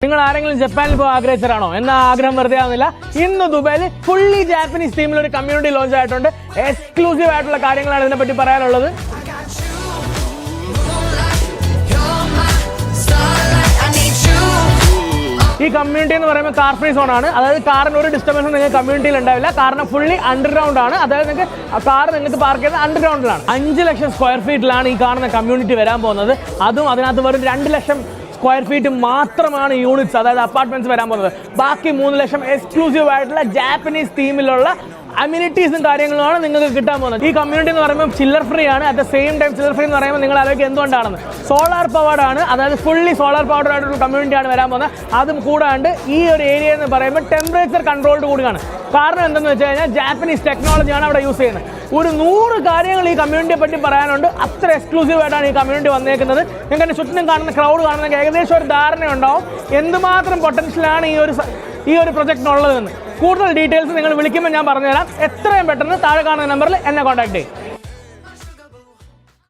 നിങ്ങൾ ആരെങ്കിലും ജപ്പാനിൽ പോകാൻ ആഗ്രഹിച്ചതാണോ എന്ന ആഗ്രഹം വെറുതെ ആവുന്നില്ല. ഇന്ന് ദുബായിൽ ഫുള്ളി ജാപ്പനീസ് തീമിൽ ഒരു കമ്മ്യൂണിറ്റി ലോഞ്ച് ആയിട്ടുണ്ട്. എക്സ്ക്ലൂസീവ് ആയിട്ടുള്ള കാര്യങ്ങളാണ് ഇതിനെപ്പറ്റി പറയാനുള്ളത്. ഈ കമ്മ്യൂണിറ്റി എന്ന് പറയുമ്പോൾ കാർ ഫ്രീ സോൺ ആണ്. അതായത് കാറിന് ഒരു ഡിസ്റ്റർബൻസും നിങ്ങൾക്ക് കമ്മ്യൂണിറ്റിയിൽ ഉണ്ടാവില്ല. കാരണം ഫുള്ളി അണ്ടർഗ്രൗണ്ട് ആണ്. അതായത് നിങ്ങൾക്ക് കാർ നിങ്ങൾക്ക് പാർക്ക് ചെയ്യുന്നത് അണ്ടർഗ്രൗണ്ടിലാണ്. 5 ലക്ഷം സ്ക്വയർ ഫീറ്റിലാണ് ഈ കാണുന്ന കമ്മ്യൂണിറ്റി വരാൻ പോകുന്നത്. അതും അതിനകത്ത് വെറും 2 ലക്ഷം സ്ക്വയർ ഫീറ്റ് മാത്രമാണ് യൂണിറ്റ്സ്, അതായത് അപ്പാർട്ട്മെന്റ്സ് വരാൻ പോകുന്നത്. ബാക്കി 3 ലക്ഷം എക്സ്ക്ലൂസീവ് ആയിട്ടുള്ള ജാപ്പനീസ് തീമിലുള്ള അമ്യൂണിറ്റീസും കാര്യങ്ങളുമാണ് നിങ്ങൾക്ക് കിട്ടാൻ പോകുന്നത്. ഈ കമ്മ്യൂണിറ്റി എന്ന് പറയുമ്പോൾ ചില്ലർ ഫ്രീ ആണ്. At the same time chiller free എന്ന് പറയുമ്പോൾ നിങ്ങൾ ആലോചിക്കുക എന്തുകൊണ്ടാണെന്ന്. സോളാർ പവർഡ് ആണ്. അതായത് ഫുള്ളി സോളാർ പവർഡ് ആയിട്ടൊരു കമ്മ്യൂണിറ്റിയാണ് വരാൻ പോകുന്നത്. അതും കൂടാണ്ട് ഈ ഒരു ഏരിയ എന്ന് പറയുമ്പോൾ ടെമ്പറേച്ചർ കൺട്രോൾഡ് കൂടിയാണ്. കാരണം എന്തെന്ന് വെച്ച് കഴിഞ്ഞാൽ ജാപ്പനീസ് ടെക്നോളജിയാണ് അവിടെ യൂസ് ചെയ്യുന്നത്. ഒരു 100 കാര്യങ്ങൾ ഈ കമ്മ്യൂണിറ്റിയെ പറ്റി പറയാനുണ്ട്. അത്ര എക്സ്ക്ലൂസീവ് ആയിട്ടാണ് ഈ കമ്മ്യൂണിറ്റി വന്നേക്കുന്നത്. നിങ്ങൾക്ക് ചുറ്റും കാണുന്ന ക്രൗഡ് കാണുന്ന ഏകദേശം ഒരു ധാരണയുണ്ടാവും എന്തുമാത്രം പൊട്ടൻഷ്യലാണ് ഈ ഒരു പ്രൊജക്റ്റിനുള്ളതെന്ന്. കൂടുതൽ ഡീറ്റെയിൽസ് നിങ്ങൾ വിളിക്കുമ്പോൾ ഞാൻ പറഞ്ഞുതരാം. എത്രയും പെട്ടെന്ന് താഴെ കാണുന്ന നമ്പറിൽ എന്നെ കോൺടാക്ട് ചെയ്യും.